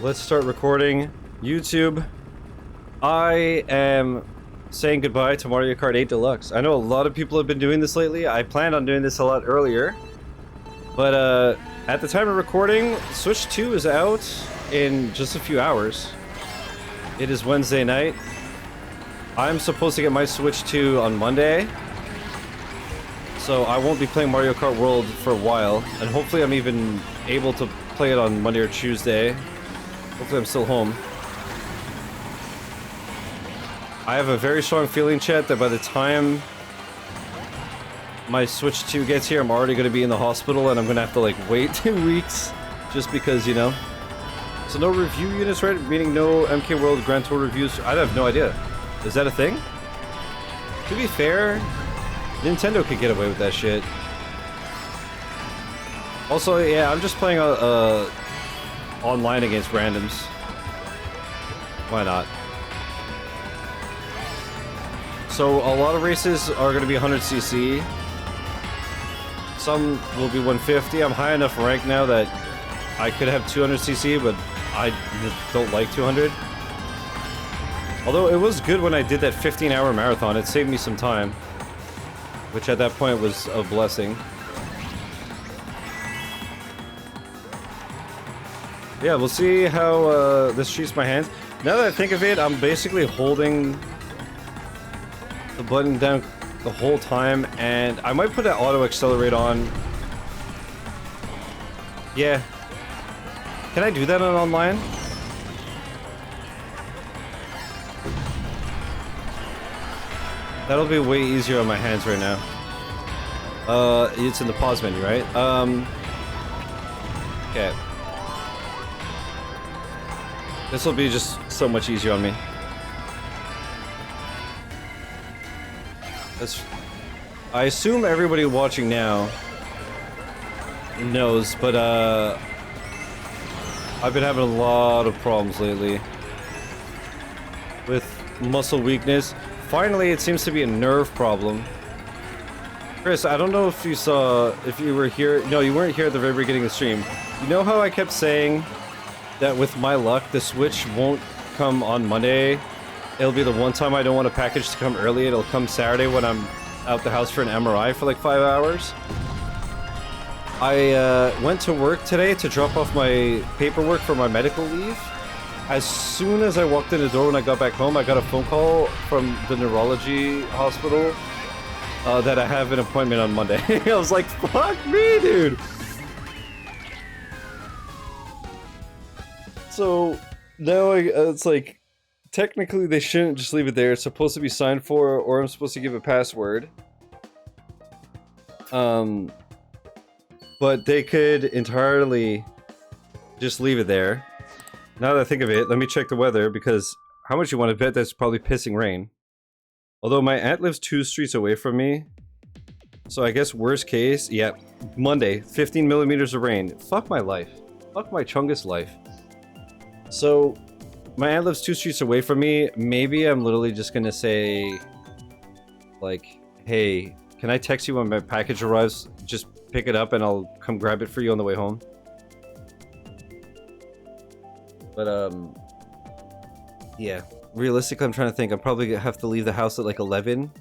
Let's start recording. YouTube, I am saying goodbye to Mario Kart 8 Deluxe. I know a lot of people have been doing this lately. I planned on doing this a lot earlier. But at the time of recording, Switch 2 is out in just a few hours. It is Wednesday night. I'm supposed to get my Switch 2 on Monday. So I won't be playing Mario Kart World for a while. And hopefully I'm even able to play it on Monday or Tuesday. Hopefully I'm still home. I have a very strong feeling, chat, that by the time my Switch 2 gets here, I'm already going to be in the hospital and I'm going to have to, like, wait 2 weeks. Just because, you know. So no review units, right? Meaning no MK World Grand Tour reviews. I have no idea. Is that a thing? To be fair, Nintendo could get away with that shit. Also, yeah, I'm just playing online against randoms. Why not? So a lot of races are going to be 100cc. Some will be 150. I'm high enough rank now that I could have 200cc, but I don't like 200. Although it was good when I did that 15-hour marathon. It saved me some time, which at that point was a blessing. Yeah, we'll see how this treats my hands. Now that I think of it, I'm basically holding the button down the whole time, and I might put an auto accelerate on. Yeah. Can I do that on online? That'll be way easier on my hands right now. It's in the pause menu, right? Okay. This will be just so much easier on me. I assume everybody watching now knows, but I've been having a lot of problems lately with muscle weakness. Finally, it seems to be a nerve problem. Chris, I don't know if you saw, if you were here. No, you weren't here at the very beginning of the stream. You know how I kept saying that with my luck, the Switch won't come on Monday? It'll be the one time I don't want a package to come early. It'll come Saturday when I'm out the house for an MRI for like 5 hours. I went to work today to drop off my paperwork for my medical leave. As soon as I walked in the door when I got back home, I got a phone call from the neurology hospital that I have an appointment on Monday. I was like, fuck me, dude! So now it's like, technically they shouldn't just leave it there. It's supposed to be signed for, or I'm supposed to give a password. But they could entirely just leave it there. Now that I think of it, let me check the weather, because how much you want to bet that's probably pissing rain. Although my aunt lives 2 streets away from me, so I guess worst case, yeah, Monday, 15 millimeters of rain. Fuck my life. Fuck my chungus life. So, my aunt lives 2 streets away from me. Maybe I'm literally just gonna say, like, hey, can I text you when my package arrives? Just pick it up and I'll come grab it for you on the way home. But, yeah. Realistically, I'm trying to think. I'm probably gonna have to leave the house at like 11.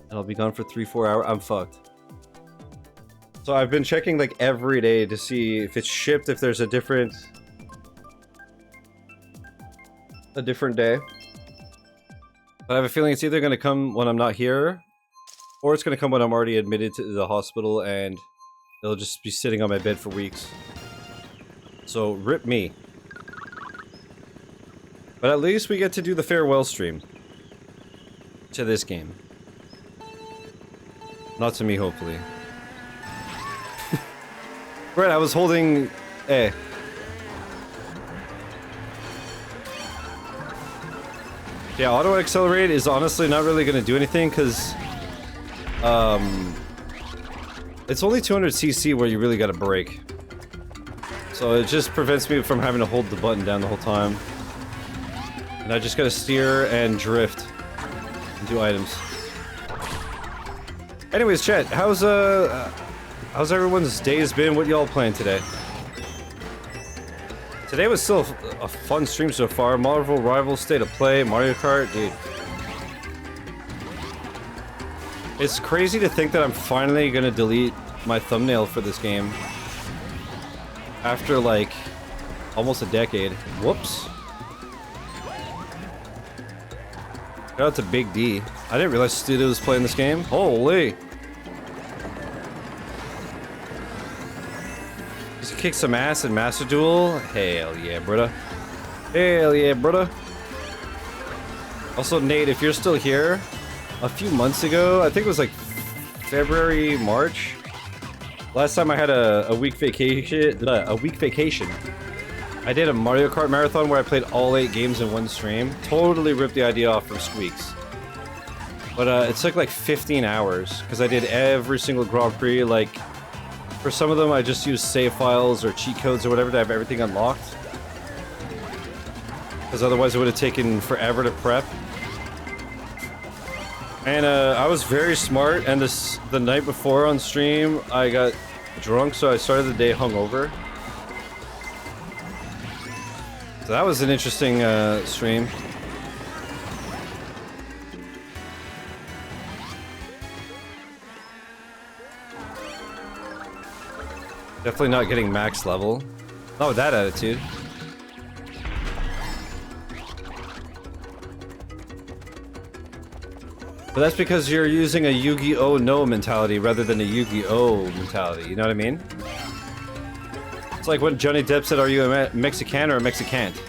And I'll be gone for 3-4 hours. I'm fucked. So I've been checking like every day to see if it's shipped, if there's a different day. But I have a feeling it's either going to come when I'm not here, or it's going to come when I'm already admitted to the hospital and it'll just be sitting on my bed for weeks. So, rip me. But at least we get to do the farewell stream to this game. Not to me, hopefully. Right, I was holding... Eh. Yeah, auto accelerate is honestly not really going to do anything, because it's only 200cc where you really got to brake. So it just prevents me from having to hold the button down the whole time. And I just got to steer and drift and do items. Anyways, chat, how's everyone's days been? What y'all playing today? Today was still a fun stream so far. Marvel Rivals State of Play, Mario Kart, dude. It's crazy to think that I'm finally gonna delete my thumbnail for this game. After like almost a decade. Whoops. Shout out to Big D. I didn't realize Studio was playing this game. Holy. Just kick some ass in Master Duel. Hell yeah, brother. Hell yeah, brother. Also, Nate, if you're still here, a few months ago, I think it was like February, March. Last time I had a week vacation. I did a Mario Kart marathon where I played all 8 games in one stream. Totally ripped the idea off from Squeaks. But it took like 15 hours because I did every single Grand Prix. Like, for some of them, I just used save files or cheat codes or whatever to have everything unlocked. Because otherwise it would have taken forever to prep. And I was very smart, and the night before on stream, I got drunk, so I started the day hungover. So that was an interesting stream. Definitely not getting max level. Not with that attitude. But that's because you're using a Yu-Gi-Oh! No mentality rather than a Yu-Gi-Oh! Mentality, you know what I mean? It's like when Johnny Depp said, are you a Mexican or a Mexicant?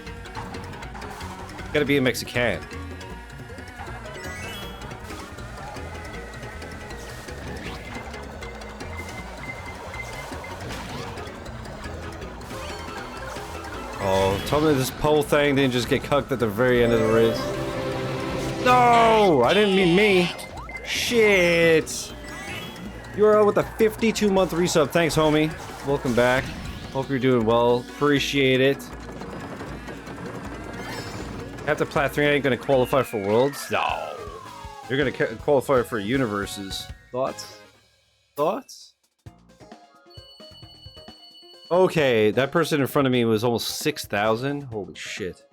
Gotta be a Mexican. Oh, tell me this pole thing didn't just get cucked at the very end of the race. No! I didn't mean me. Shit. You are out with a 52-month resub. Thanks, homie. Welcome back. Hope you're doing well. Appreciate it. After Plat 3, I ain't gonna qualify for Worlds. No. You're gonna qualify for Universes. Thoughts? Thoughts? Okay, that person in front of me was almost 6,000. Holy shit.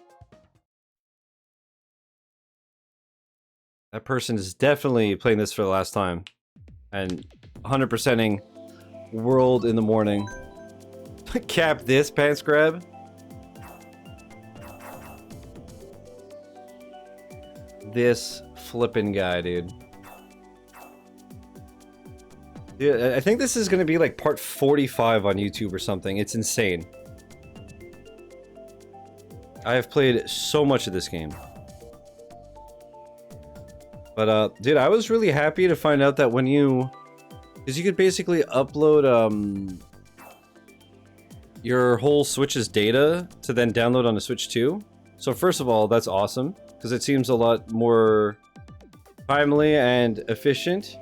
That person is definitely playing this for the last time. And 100%ing World in the morning. Cap this, pants grab. This flippin' guy, dude. Dude, I think this is gonna be like part 45 on YouTube or something. It's insane. I have played so much of this game. But, dude, I was really happy to find out that when you... Because you could basically upload, your whole Switch's data to then download on the Switch 2. So first of all, that's awesome. Because it seems a lot more timely and efficient.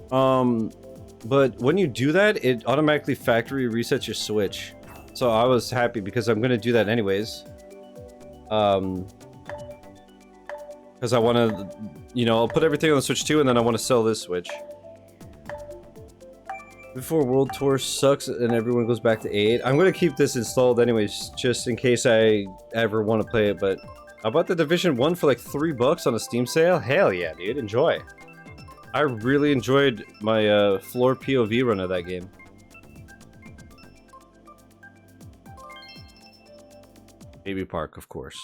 But when you do that, it automatically factory resets your Switch. So I was happy because I'm going to do that anyways. Because I want to, you know, I'll put everything on the Switch 2 and then I want to sell this Switch. Before World Tour sucks and everyone goes back to 8. I'm going to keep this installed anyways, just in case I ever want to play it, but I bought the Division 1 for like $3 on a Steam sale. Hell yeah, dude, enjoy. I really enjoyed my floor POV run of that game. Baby Park, of course.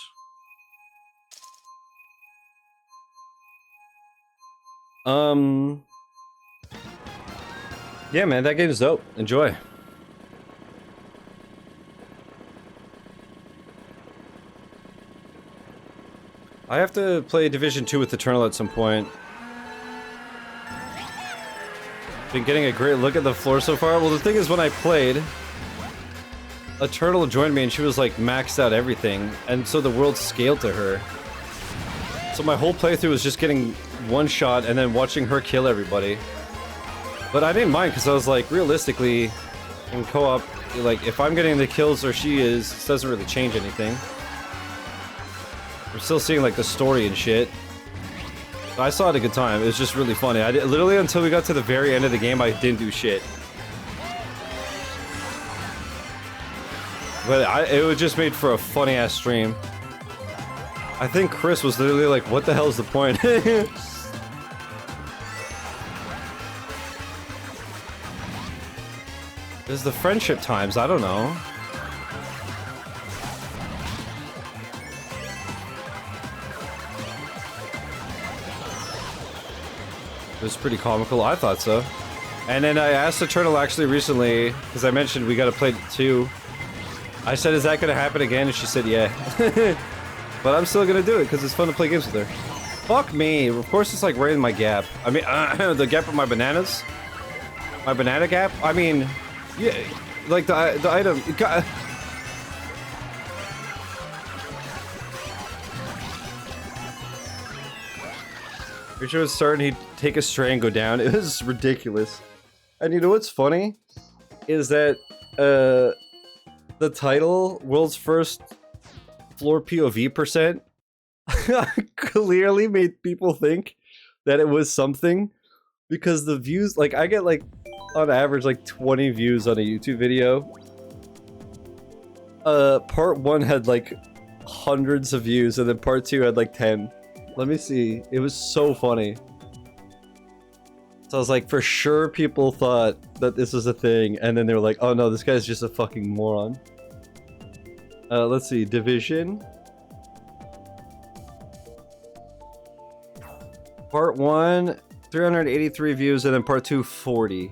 Yeah, man, that game is dope. Enjoy. I have to play Division 2 with Eternal at some point. Been getting a great look at the floor so far. Well, the thing is, when I played, Eternal joined me and she was like maxed out everything, and so the world scaled to her. So my whole playthrough was just getting one shot and then watching her kill everybody. But I didn't mind because I was like, realistically, in co-op, like if I'm getting the kills or she is, it doesn't really change anything. I'm still seeing like the story and shit. I still had a good time. It was just really funny. I did, literally until we got to the very end of the game, I didn't do shit. But it was just made for a funny ass stream. I think Chris was literally like, what the hell is the point? There's the friendship times, I don't know. It was pretty comical, I thought so. And then I asked Eternal actually recently, because I mentioned we gotta play 2. I said, is that gonna happen again? And she said, yeah. But I'm still gonna do it, because it's fun to play games with her. Fuck me, of course it's like right in my gap. I mean, the gap of my bananas? My banana gap? I mean, yeah, like the item. Richard was starting, he'd take a stray and go down. It was ridiculous. And you know what's funny? Is that, the title, World's First Floor POV percent, clearly made people think that it was something. Because the views, like, I get, like, on average, like, 20 views on a YouTube video. Part 1 had, like, hundreds of views, and then part 2 had, like, 10. Let me see. It was so funny. So I was like, for sure people thought that this was a thing, and then they were like, oh no, this guy's just a fucking moron. Let's see, Division. Part 1, 383 views, and then part 2, 40.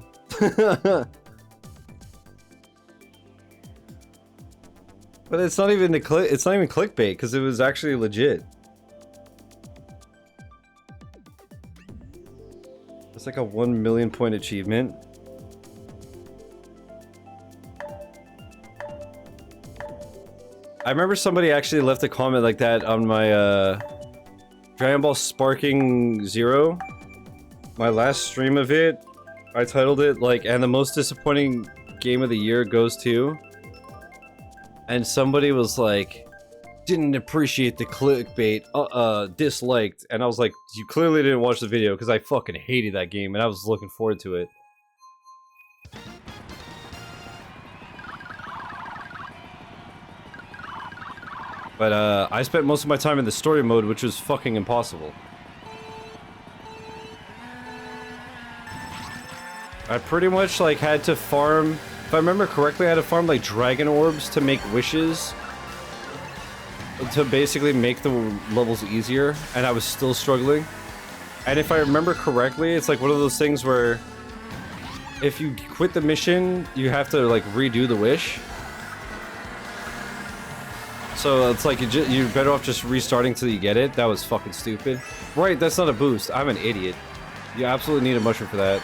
But it's not even it's not even clickbait, because it was actually legit. It's like a 1 million point achievement. I remember somebody actually left a comment like that on my Dragon Ball Sparking Zero. My last stream of it, I titled it like, and the most disappointing game of the year goes to. And somebody was like, didn't appreciate the clickbait, disliked. And I was like, you clearly didn't watch the video because I fucking hated that game and I was looking forward to it. But I spent most of my time in the story mode, which was fucking impossible. I pretty much like had to farm, if I remember correctly, I had to farm like dragon orbs to make wishes. To basically make the levels easier, and I was still struggling. And if I remember correctly, it's like one of those things where if you quit the mission, you have to like redo the wish. So it's like you're better off just restarting till you get it. That was fucking stupid. Right, that's not a boost. I'm an idiot. You absolutely need a mushroom for that.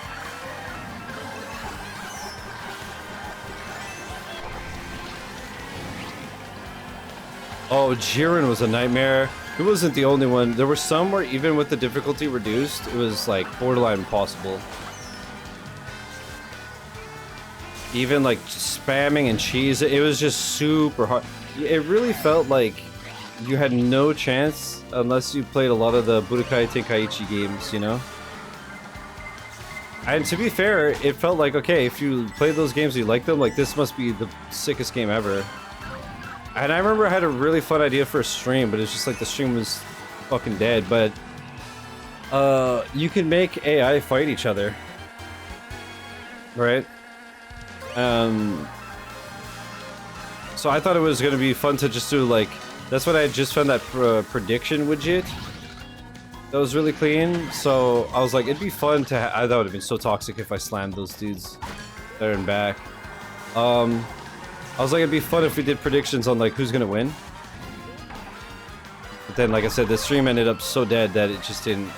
Oh, Jiren was a nightmare. It wasn't the only one. There were some where even with the difficulty reduced, it was like borderline impossible. Even like spamming and cheese, it was just super hard. It really felt like you had no chance unless you played a lot of the Budokai Tenkaichi games, you know? And to be fair, it felt like, okay, if you played those games, you liked them, like this must be the sickest game ever. And I remember I had a really fun idea for a stream, but it's just like the stream was fucking dead. But you can make AI fight each other, right? So I thought it was gonna be fun to just do like, that's what I just found, that prediction widget. That was really clean. So I was like, it'd be fun to I thought it'd been so toxic if I slammed those dudes there and back. I was like, it'd be fun if we did predictions on like who's gonna win. But then, like I said, the stream ended up so dead that it just didn't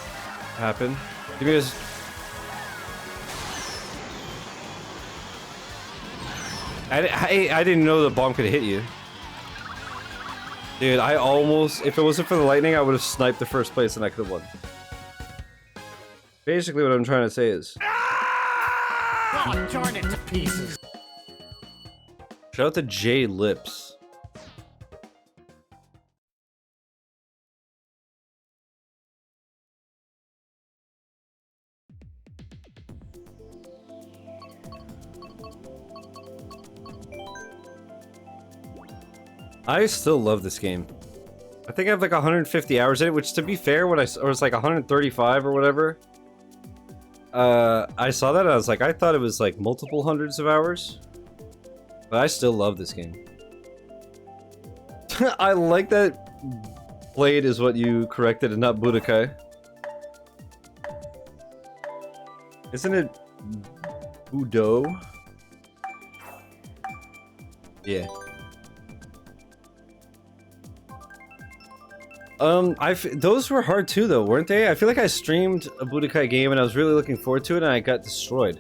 happen. Give me this. I didn't know the bomb could hit you. Dude, I almost, if it wasn't for the lightning, I would have sniped the first place and I could have won. Basically what I'm trying to say is... Oh, darn it to pieces. Shout out to J Lips. I still love this game. I think I have like 150 hours in it, which to be fair, when I was like 135 or whatever, I saw that and I was like, I thought it was like multiple hundreds of hours, but I still love this game. I like that blade is what you corrected and not Budokai. Isn't it Budo? Yeah. Those were hard too, though, weren't they? I feel like I streamed a Budokai game and I was really looking forward to it, and I got destroyed.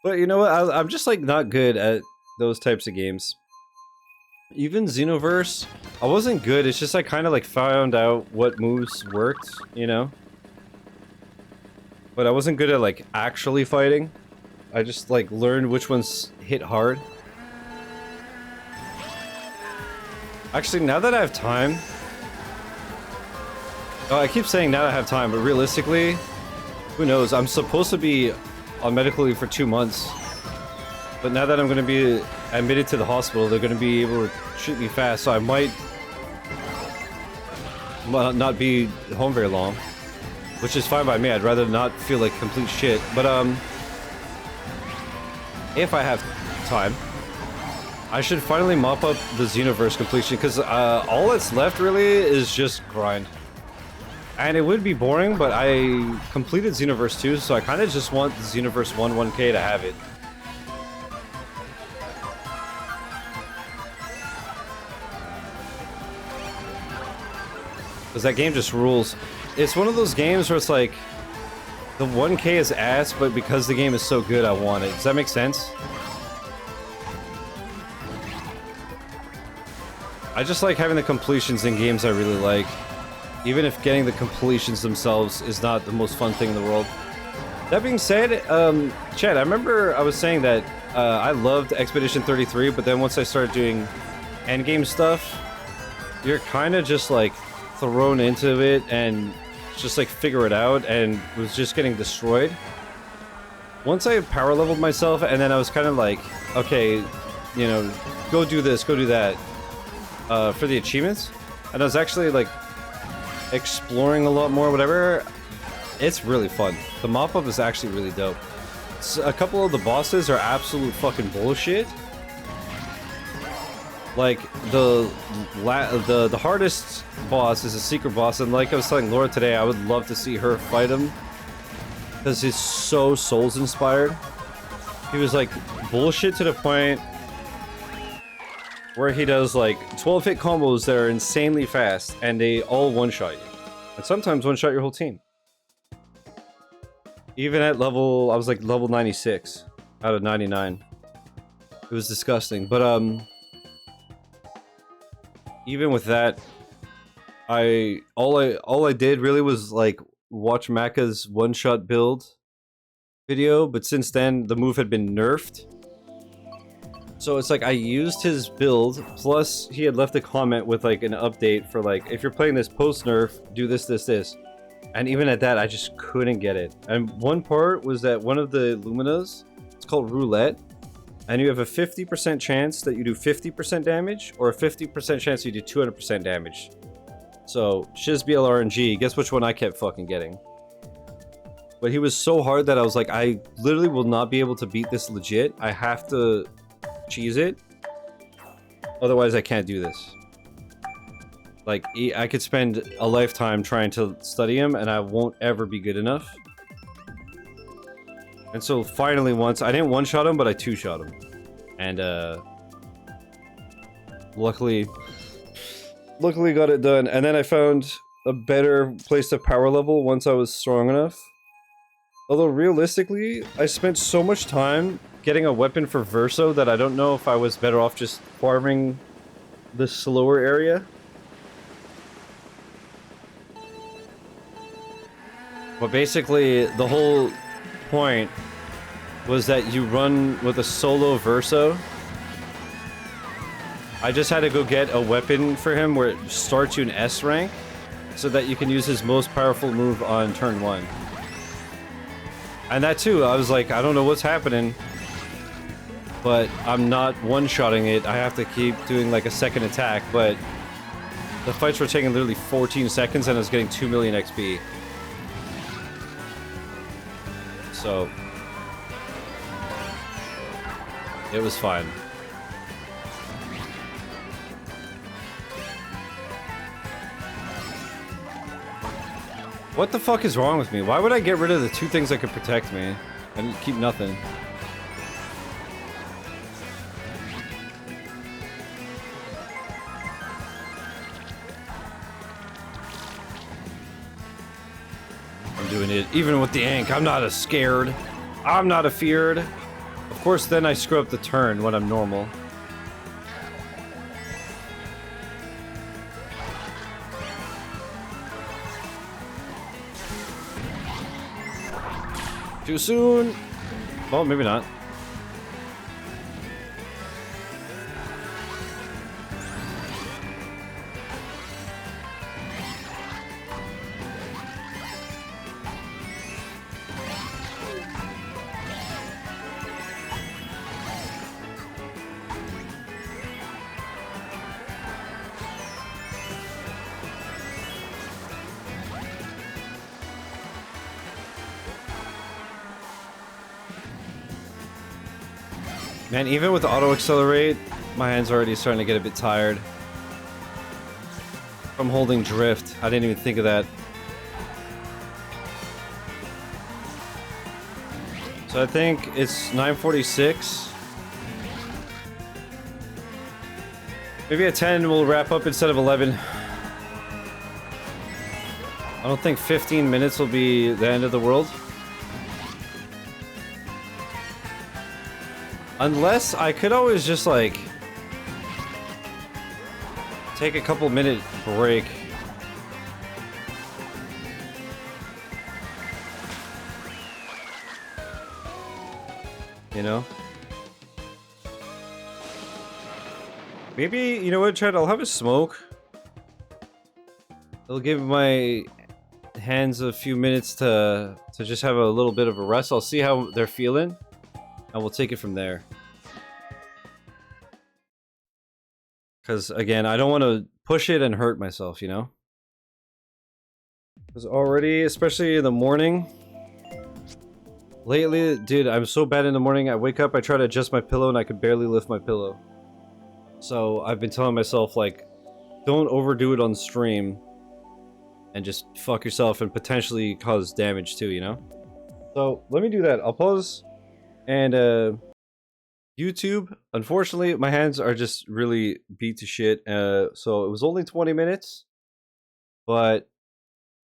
But you know what? I'm just like not good at those types of games. Even Xenoverse, I wasn't good. It's just I kind of like found out what moves worked, you know? But I wasn't good at like actually fighting. I just like learned which ones hit hard. Actually, now that I have time... Oh, I keep saying now that I have time, but realistically, who knows? I'm supposed to be on medical leave for 2 months. But now that I'm going to be admitted to the hospital, they're going to be able to treat me fast, so I might not be home very long. Which is fine by me. I'd rather not feel like complete shit. But, if I have time, I should finally mop up the Xenoverse completion, because all that's left really is just grind. And it would be boring, but I completed Xenoverse 2, so I kind of just want the Xenoverse 1 1K to have it. Because that game just rules. It's one of those games where it's like, the 1K is ass, but because the game is so good, I want it. Does that make sense? I just like having the completions in games I really like. Even if getting the completions themselves is not the most fun thing in the world. That being said, Chad, I remember I was saying that I loved Expedition 33, but then once I started doing endgame stuff, you're kind of just like thrown into it and just like figure it out, and was just getting destroyed. Once I power leveled myself, and then I was kind of like, okay, you know, go do this, go do that. For the achievements, and I was actually like exploring a lot more, whatever. It's really fun. The mop-up is actually really dope. A couple of the bosses are absolute fucking bullshit. Like the hardest boss is a secret boss, and like I was telling Laura today, I would love to see her fight him because he's so Souls inspired. He was like bullshit to the point where he does like 12-hit combos that are insanely fast, and they all one-shot you. And sometimes one-shot your whole team. Even at level, I was like level 96 out of 99. It was disgusting, but even with that, all I did really was like watch Maka's one-shot build video, but since then the move had been nerfed. So it's like I used his build, plus he had left a comment with like an update for like, if you're playing this post-nerf, do this, this, this. And even at that, I just couldn't get it. And one part was that one of the Luminas, it's called Roulette, and you have a 50% chance that you do 50% damage, or a 50% chance you do 200% damage. So, Shiz BLRNG, guess which one I kept fucking getting? But he was so hard that I was like, I literally will not be able to beat this legit. I have to cheese it, otherwise I can't do this. Like, I could spend a lifetime trying to study him and I won't ever be good enough. And so finally once, I didn't one-shot him, but I two-shot him. And luckily got it done. And then I found a better place to power level once I was strong enough. Although realistically, I spent so much time getting a weapon for Verso that I don't know if I was better off just farming the slower area. But basically, the whole point was that you run with a solo Verso. I just had to go get a weapon for him where it starts you in S rank, so that you can use his most powerful move on turn 1. And that too, I was like, I don't know what's happening. but I'm not one-shotting it. I have to keep doing like a second attack, but the fights were taking literally 14 seconds and I was getting 2 million XP. So it was fine. What the fuck is wrong with me? Why would I get rid of the 2 things that could protect me and keep nothing? I'm doing it even with the ink. I'm not as scared. I'm not afeared. Of course, then I screw up the turn when I'm normal. Too soon. Well, maybe not. Man, even with the auto accelerate, my hand's already starting to get a bit tired. From holding drift. I didn't even think of that. So I think it's 9:46. Maybe at 10 we'll wrap up instead of 11. I don't think 15 minutes will be the end of the world. Unless I could always just like take a couple minute break. You know? Maybe, you know what, Chad, I'll have a smoke. It'll give my hands a few minutes to just have a little bit of a rest. I'll see how they're feeling. And we'll take it from there. Because, again, I don't want to push it and hurt myself, you know? Because already, especially in the morning... Lately, dude, I'm so bad in the morning. I wake up, I try to adjust my pillow, and I could barely lift my pillow. So, I've been telling myself, like, don't overdo it on stream. And just fuck yourself and potentially cause damage too, you know? So, let me do that. I'll pause... And YouTube, unfortunately, my hands are just really beat to shit. So it was only 20 minutes, but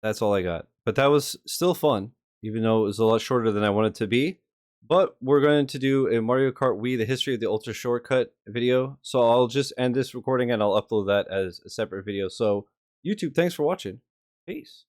that's all I got. But that was still fun, even though it was a lot shorter than I wanted it to be. But we're going to do a Mario Kart Wii, the history of the Ultra Shortcut video. So I'll just end this recording and I'll upload that as a separate video. So YouTube, thanks for watching. Peace.